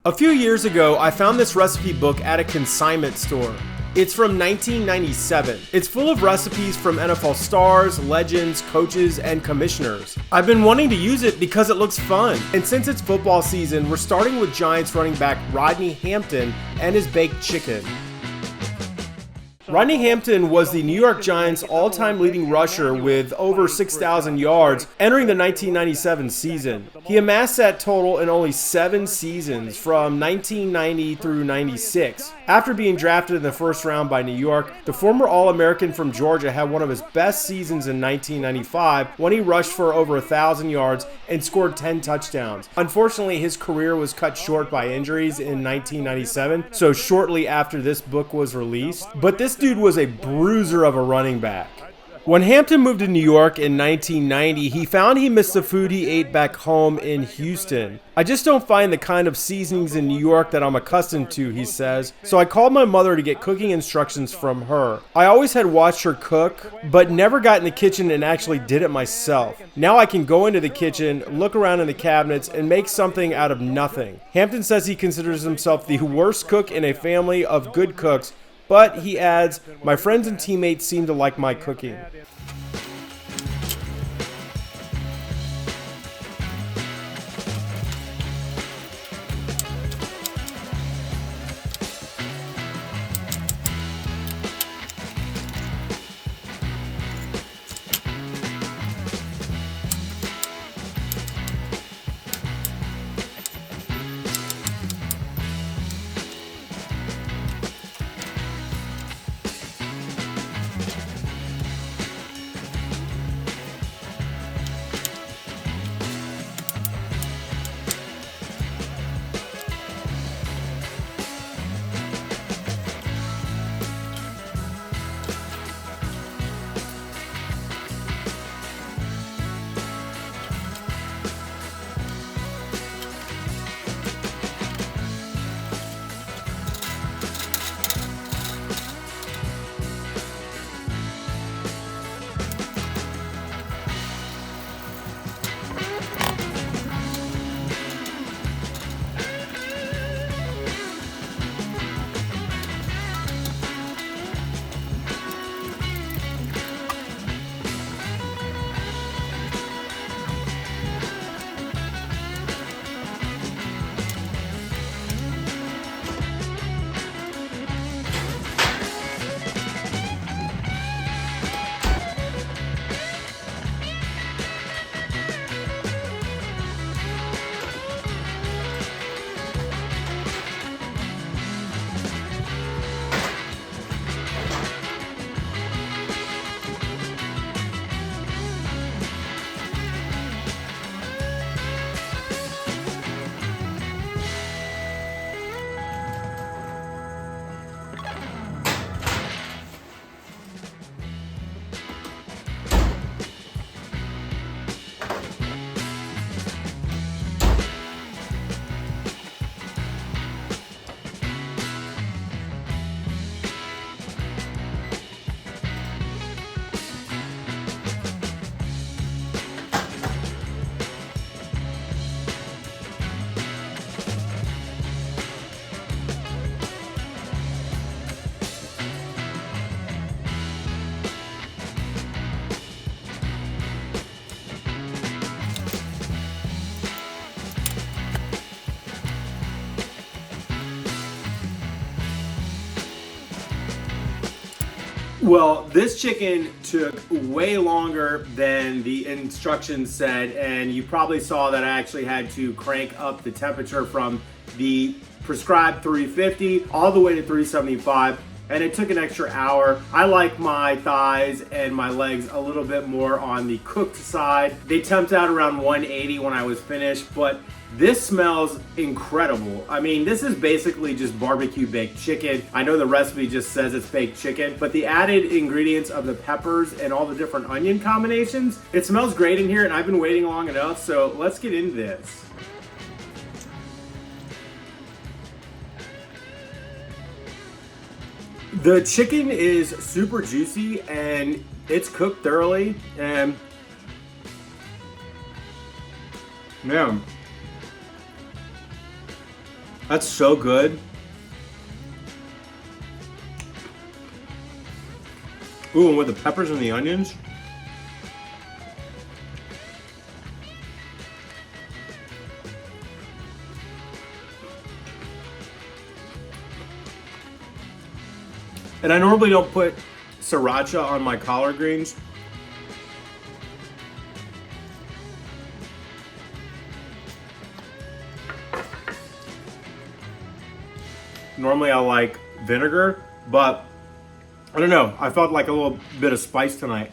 A few years ago, I found this recipe book at a consignment store. It's from 1997. It's full of recipes from NFL stars, legends, coaches, and commissioners. I've been wanting to use it because it looks fun. And since it's football season, we're starting with Giants running back Rodney Hampton and his baked chicken. Rodney Hampton was the New York Giants' all-time leading rusher with over 6,000 yards entering the 1997 season. He amassed that total in only 7 seasons from 1990 through 96. After being drafted in the first round by New York, the former All-American from Georgia had one of his best seasons in 1995 when he rushed for over 1,000 yards and scored 10 touchdowns. Unfortunately, his career was cut short by injuries in 1997, so shortly after this book was released. But this dude was a bruiser of a running back. When Hampton moved to New York in 1990, he found he missed the food he ate back home in Houston. "I just don't find the kind of seasonings in New York that I'm accustomed to," he says. "So I called my mother to get cooking instructions from her. I always had watched her cook, but never got in the kitchen and actually did it myself. Now I can go into the kitchen, look around in the cabinets, and make something out of nothing." Hampton says he considers himself the worst cook in a family of good cooks, but he adds, "My friends and teammates seem to like my cooking." Well, this chicken took way longer than the instructions said, and you probably saw that I actually had to crank up the temperature from the prescribed 350 all the way to 375, and it took an extra hour. I like my thighs and my legs a little bit more on the cooked side. They temped out around 180 when I was finished, but this smells incredible. I mean, this is basically just barbecue baked chicken. I know the recipe just says it's baked chicken, but the added ingredients of the peppers and all the different onion combinations, it smells great in here, and I've been waiting long enough, so let's get into this. The chicken is super juicy and it's cooked thoroughly, and yeah, That's so good. Ooh, and with the peppers and the onions. And I normally don't put sriracha on my collard greens. Normally I like vinegar, but I don't know. I felt like a little bit of spice tonight.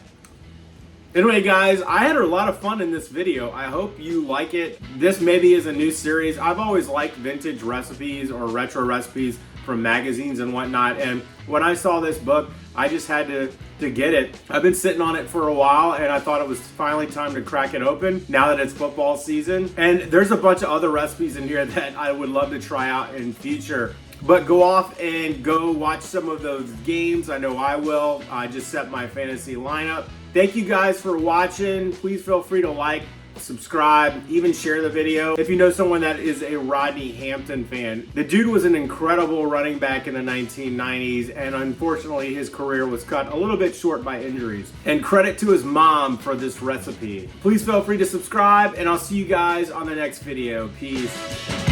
Anyway, guys, I had a lot of fun in this video. I hope you like it. This maybe is a new series. I've always liked vintage recipes or retro recipes from magazines and whatnot. And when I saw this book, I just had to get it. I've been sitting on it for a while, and I thought it was finally time to crack it open now that it's football season. And there's a bunch of other recipes in here that I would love to try out in future. But go off and go watch some of those games. I know I will. I just set my fantasy lineup. Thank you guys for watching. Please feel free to like, subscribe, even share the video if you know someone that is a Rodney Hampton fan. The dude was an incredible running back in the 1990s, and unfortunately his career was cut a little bit short by injuries. And credit to his mom for this recipe. Please feel free to subscribe, and I'll see you guys on the next video. Peace.